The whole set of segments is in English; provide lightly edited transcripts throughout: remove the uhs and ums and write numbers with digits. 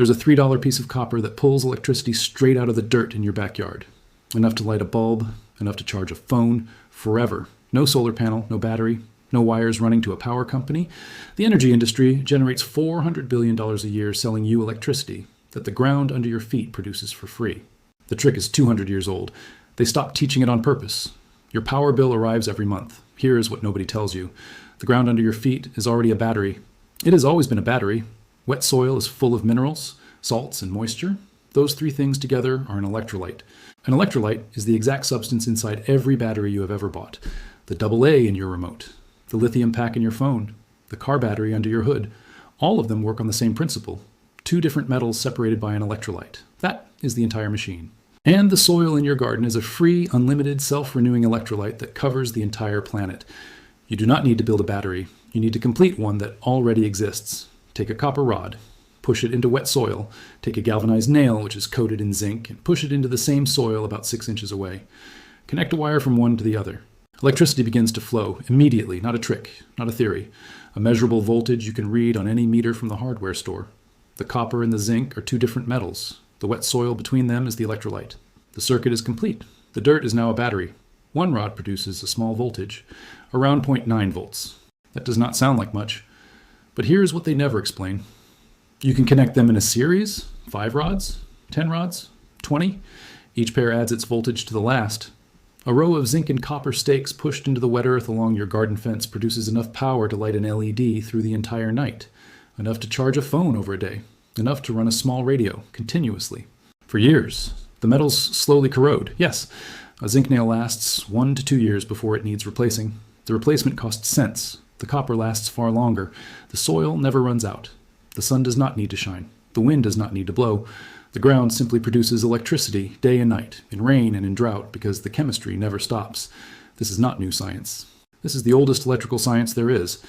There's a $3 piece of copper that pulls electricity straight out of the dirt in your backyard. Enough to light a bulb, enough to charge a phone, forever. No solar panel, no battery, no wires running to a power company. The energy industry generates $400 billion a year selling you electricity that the ground under your feet produces for free. The trick is 200 years old. They stopped teaching it on purpose. Your power bill arrives every month. Here is what nobody tells you. The ground under your feet is already a battery. It has always been a battery. Wet soil is full of minerals, salts, and moisture. Those three things together are an electrolyte. An electrolyte is the exact substance inside every battery you have ever bought. The AA in your remote, the lithium pack in your phone, the car battery under your hood. All of them work on the same principle. Two different metals separated by an electrolyte. That is the entire machine. And the soil in your garden is a free, unlimited, self-renewing electrolyte that covers the entire planet. You do not need to build a battery. You need to complete one that already exists. Take a copper rod, push it into wet soil, take a galvanized nail, which is coated in zinc, and push it into the same soil about 6 inches away. Connect a wire from one to the other. Electricity begins to flow immediately, not a trick, not a theory. A measurable voltage you can read on any meter from the hardware store. The copper and the zinc are two different metals. The wet soil between them is the electrolyte. The circuit is complete. The dirt is now a battery. One rod produces a small voltage, around 0.9 volts. That does not sound like much, but here's what they never explain. You can connect them in a series, 5 rods, 10 rods, 20. Each pair adds its voltage to the last. A row of zinc and copper stakes pushed into the wet earth along your garden fence produces enough power to light an LED through the entire night, enough to charge a phone over a day, enough to run a small radio continuously. For years, the metals slowly corrode. Yes, a zinc nail lasts 1 to 2 years before it needs replacing. The replacement costs cents. The copper lasts far longer. The soil never runs out. The sun does not need to shine. The wind does not need to blow. The ground simply produces electricity day and night, in rain and in drought, because the chemistry never stops. This is not new science. This is the oldest electrical science there is.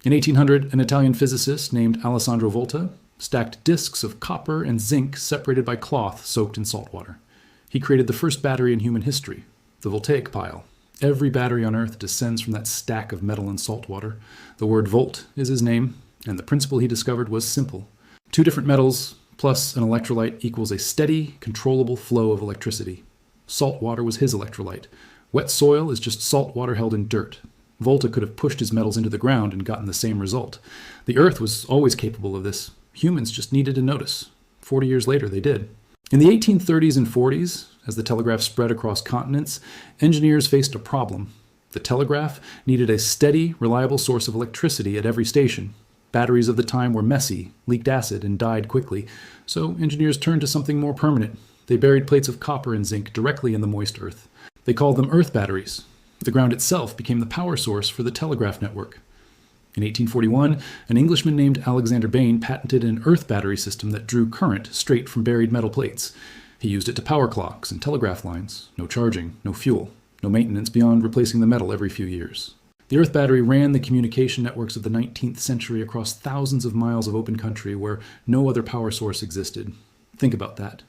In 1800, an Italian physicist named Alessandro Volta stacked discs of copper and zinc separated by cloth soaked in salt water. He created the first battery in human history, the voltaic pile. Every battery on Earth descends from that stack of metal and salt water. The word volt is his name, and the principle he discovered was simple. Two different metals plus an electrolyte equals a steady, controllable flow of electricity. Salt water was his electrolyte. Wet soil is just salt water held in dirt. Volta could have pushed his metals into the ground and gotten the same result. The Earth was always capable of this. Humans just needed to notice. 40 years later, they did. In the 1830s and 40s, as the telegraph spread across continents, engineers faced a problem. The telegraph needed a steady, reliable source of electricity at every station. Batteries of the time were messy, leaked acid, and died quickly, so engineers turned to something more permanent. They buried plates of copper and zinc directly in the moist earth. They called them earth batteries. The ground itself became the power source for the telegraph network. In 1841, an Englishman named Alexander Bain patented an earth battery system that drew current straight from buried metal plates. He used it to power clocks and telegraph lines. No charging, no fuel, no maintenance beyond replacing the metal every few years. The earth battery ran the communication networks of the 19th century across thousands of miles of open country where no other power source existed. Think about that.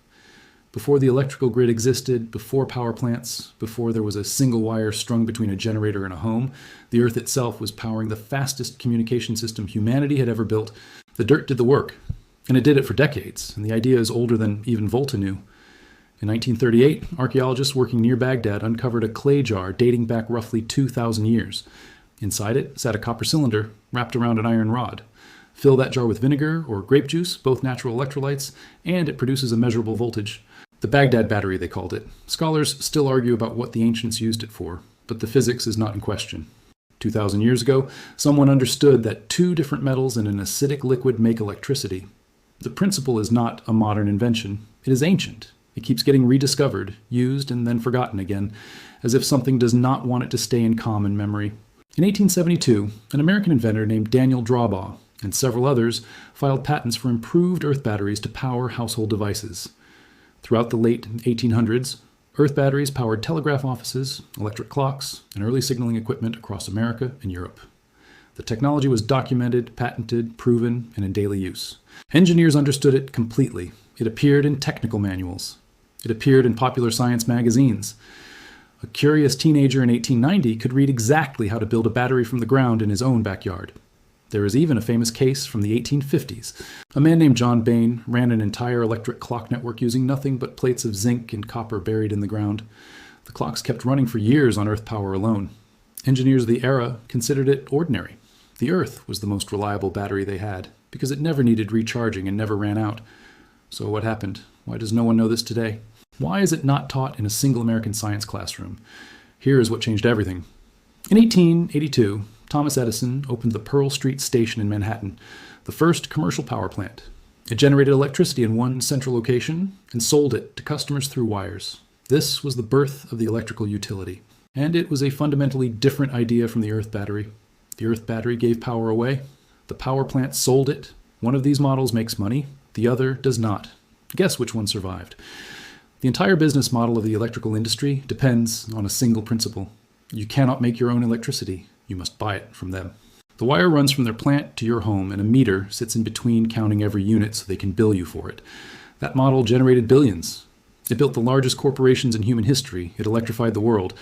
Before the electrical grid existed, before power plants, before there was a single wire strung between a generator and a home, the earth itself was powering the fastest communication system humanity had ever built. The dirt did the work, and it did it for decades, and the idea is older than even Volta knew. In 1938, archaeologists working near Baghdad uncovered a clay jar dating back roughly 2,000 years. Inside it sat a copper cylinder wrapped around an iron rod. Fill that jar with vinegar or grape juice, both natural electrolytes, and it produces a measurable voltage. The Baghdad battery, they called it. Scholars still argue about what the ancients used it for, but the physics is not in question. 2,000 years ago, someone understood that two different metals in an acidic liquid make electricity. The principle is not a modern invention. It is ancient. It keeps getting rediscovered, used, and then forgotten again, as if something does not want it to stay in common memory. In 1872, an American inventor named Daniel Drawbaugh and several others filed patents for improved earth batteries to power household devices. Throughout the late 1800s, earth batteries powered telegraph offices, electric clocks, and early signaling equipment across America and Europe. The technology was documented, patented, proven, and in daily use. Engineers understood it completely. It appeared in technical manuals. It appeared in popular science magazines. A curious teenager in 1890 could read exactly how to build a battery from the ground in his own backyard. There is even a famous case from the 1850s. A man named John Bain ran an entire electric clock network using nothing but plates of zinc and copper buried in the ground. The clocks kept running for years on earth power alone. Engineers of the era considered it ordinary. The earth was the most reliable battery they had, because it never needed recharging and never ran out. So what happened? Why does no one know this today? Why is it not taught in a single American science classroom? Here is what changed everything. In 1882, Thomas Edison opened the Pearl Street Station in Manhattan, the first commercial power plant. It generated electricity in one central location and sold it to customers through wires. This was the birth of the electrical utility. And it was a fundamentally different idea from the earth battery. The earth battery gave power away. The power plant sold it. One of these models makes money. The other does not. Guess which one survived? The entire business model of the electrical industry depends on a single principle. You cannot make your own electricity. You must buy it from them. The wire runs from their plant to your home, and a meter sits in between counting every unit so they can bill you for it. That model generated billions. It built the largest corporations in human history. It electrified the world.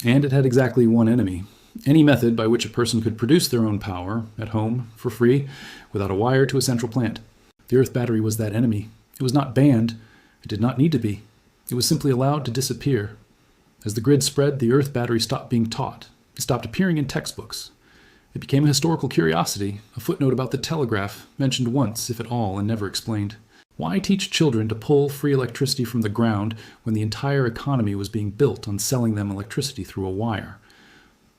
And it had exactly one enemy. Any method by which a person could produce their own power at home for free without a wire to a central plant. The earth battery was that enemy. It was not banned. It did not need to be. It was simply allowed to disappear. As the grid spread, the earth battery stopped being taught. It stopped appearing in textbooks. It became a historical curiosity, a footnote about the telegraph, mentioned once, if at all, and never explained. Why teach children to pull free electricity from the ground when the entire economy was being built on selling them electricity through a wire?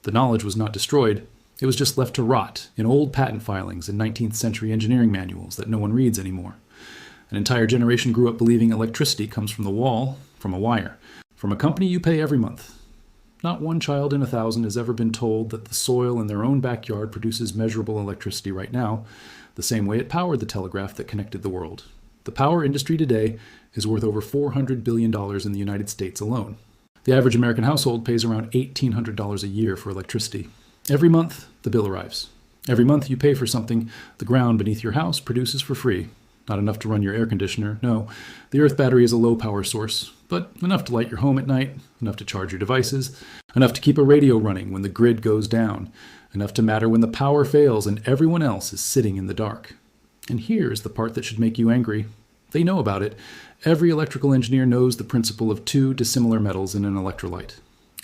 The knowledge was not destroyed. It was just left to rot in old patent filings and 19th century engineering manuals that no one reads anymore. An entire generation grew up believing electricity comes from the wall, from a wire, from a company you pay every month. Not one child in 1,000 has ever been told that the soil in their own backyard produces measurable electricity right now, the same way it powered the telegraph that connected the world. The power industry today is worth over $400 billion in the United States alone. The average American household pays around $1,800 a year for electricity. Every month, the bill arrives. Every month you pay for something the ground beneath your house produces for free. Not enough to run your air conditioner, no. The earth battery is a low power source, but enough to light your home at night, enough to charge your devices, enough to keep a radio running when the grid goes down, enough to matter when the power fails and everyone else is sitting in the dark. And here's the part that should make you angry. They know about it. Every electrical engineer knows the principle of two dissimilar metals in an electrolyte.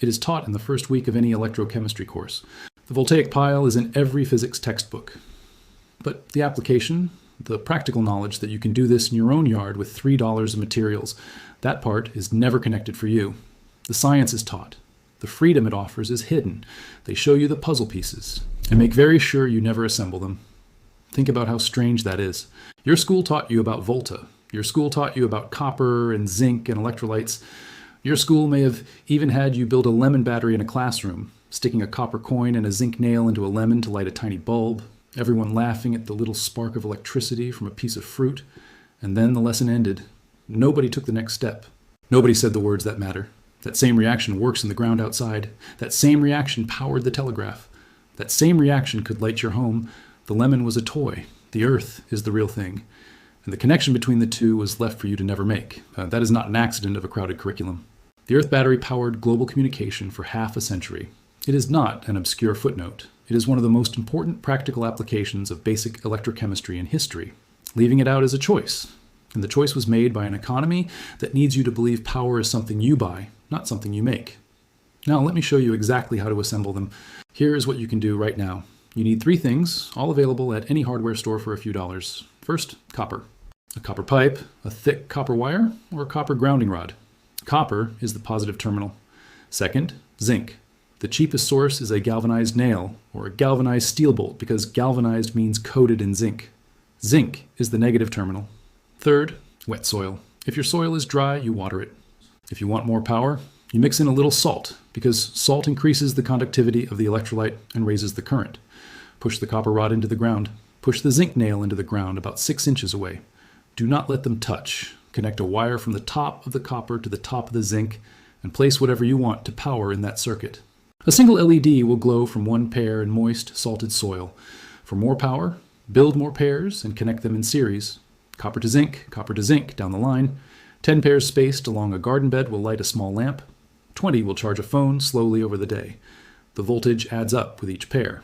It is taught in the first week of any electrochemistry course. The voltaic pile is in every physics textbook. But the application, the practical knowledge that you can do this in your own yard with $3 of materials, that part is never connected for you. The science is taught. The freedom it offers is hidden. They show you the puzzle pieces and make very sure you never assemble them. Think about how strange that is. Your school taught you about Volta. Your school taught you about copper and zinc and electrolytes. Your school may have even had you build a lemon battery in a classroom, sticking a copper coin and a zinc nail into a lemon to light a tiny bulb, everyone laughing at the little spark of electricity from a piece of fruit. And then the lesson ended. Nobody took the next step. Nobody said the words that matter. That same reaction works in the ground outside. That same reaction powered the telegraph. That same reaction could light your home. The lemon was a toy. The earth is the real thing. And the connection between the two was left for you to never make. That is not an accident of a crowded curriculum. The earth battery powered global communication for half a century. It is not an obscure footnote. It is one of the most important practical applications of basic electrochemistry in history. Leaving it out is a choice. And the choice was made by an economy that needs you to believe power is something you buy, not something you make. Now let me show you exactly how to assemble them. Here is what you can do right now. You need 3 things, all available at any hardware store for a few dollars. First, copper. A copper pipe, a thick copper wire, or a copper grounding rod. Copper is the positive terminal. Second, zinc. The cheapest source is a galvanized nail, or a galvanized steel bolt, because galvanized means coated in zinc. Zinc is the negative terminal. Third, wet soil. If your soil is dry, you water it. If you want more power, you mix in a little salt, because salt increases the conductivity of the electrolyte and raises the current. Push the copper rod into the ground. Push the zinc nail into the ground about 6 inches away. Do not let them touch. Connect a wire from the top of the copper to the top of the zinc and place whatever you want to power in that circuit. A single LED will glow from 1 pair in moist, salted soil. For more power, build more pairs and connect them in series. Copper to zinc down the line. 10 pairs spaced along a garden bed will light a small lamp. 20 will charge a phone slowly over the day. The voltage adds up with each pair.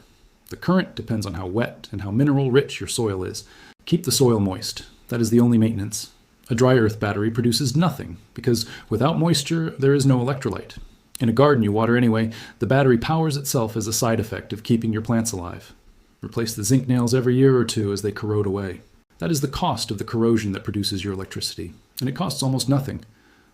The current depends on how wet and how mineral rich your soil is. Keep the soil moist. That is the only maintenance. A dry earth battery produces nothing because without moisture, there is no electrolyte. In a garden you water anyway, the battery powers itself as a side effect of keeping your plants alive. Replace the zinc nails every year or two as they corrode away. That is the cost of the corrosion that produces your electricity, and it costs almost nothing.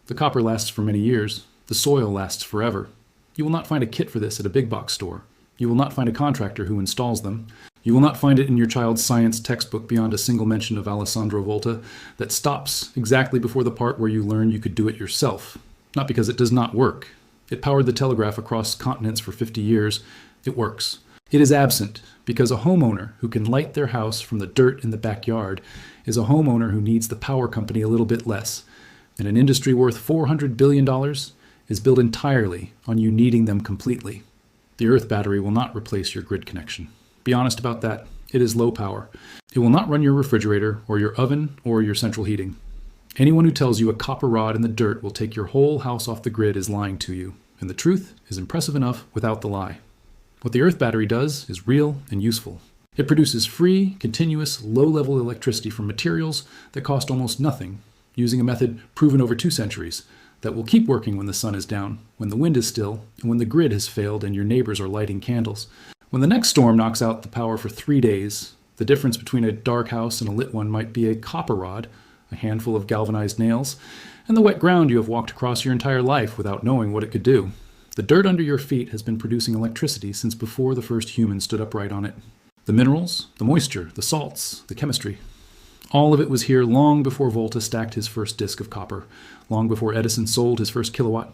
The copper lasts for many years. The soil lasts forever. You will not find a kit for this at a big box store. You will not find a contractor who installs them. You will not find it in your child's science textbook beyond a single mention of Alessandro Volta that stops exactly before the part where you learn you could do it yourself. Not because it does not work. It powered the telegraph across continents for 50 years. It works. It is absent because a homeowner who can light their house from the dirt in the backyard is a homeowner who needs the power company a little bit less. And an industry worth $400 billion is built entirely on you needing them completely. The earth battery will not replace your grid connection. Be honest about that. It is low power. It will not run your refrigerator or your oven or your central heating. Anyone who tells you a copper rod in the dirt will take your whole house off the grid is lying to you, and the truth is impressive enough without the lie. What the earth battery does is real and useful. It produces free, continuous, low-level electricity from materials that cost almost nothing, using a method proven over 2 centuries that will keep working when the sun is down, when the wind is still, and when the grid has failed and your neighbors are lighting candles. When the next storm knocks out the power for 3 days, the difference between a dark house and a lit one might be a copper rod, a handful of galvanized nails, and the wet ground you have walked across your entire life without knowing what it could do. The dirt under your feet has been producing electricity since before the first human stood upright on it. The minerals, the moisture, the salts, the chemistry. All of it was here long before Volta stacked his first disk of copper, long before Edison sold his first kilowatt.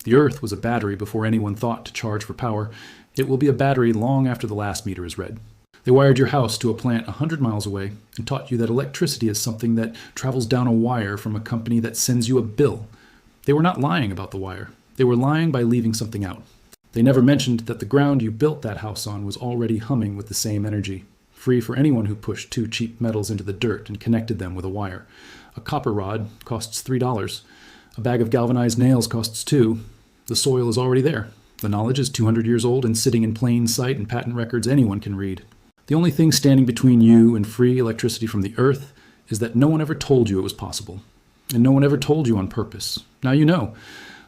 The earth was a battery before anyone thought to charge for power. It will be a battery long after the last meter is read. They wired your house to a plant 100 miles away and taught you that electricity is something that travels down a wire from a company that sends you a bill. They were not lying about the wire. They were lying by leaving something out. They never mentioned that the ground you built that house on was already humming with the same energy, free for anyone who pushed 2 cheap metals into the dirt and connected them with a wire. A copper rod costs $3. A bag of galvanized nails costs $2. The soil is already there. The knowledge is 200 years old and sitting in plain sight in patent records anyone can read. The only thing standing between you and free electricity from the earth is that no one ever told you it was possible. And no one ever told you on purpose. Now you know.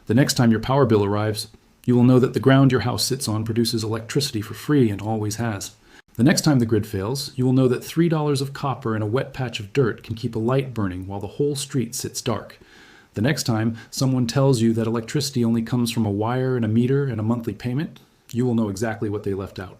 The next time your power bill arrives, you will know that the ground your house sits on produces electricity for free and always has. The next time the grid fails, you will know that $3 of copper in a wet patch of dirt can keep a light burning while the whole street sits dark. The next time someone tells you that electricity only comes from a wire and a meter and a monthly payment, you will know exactly what they left out.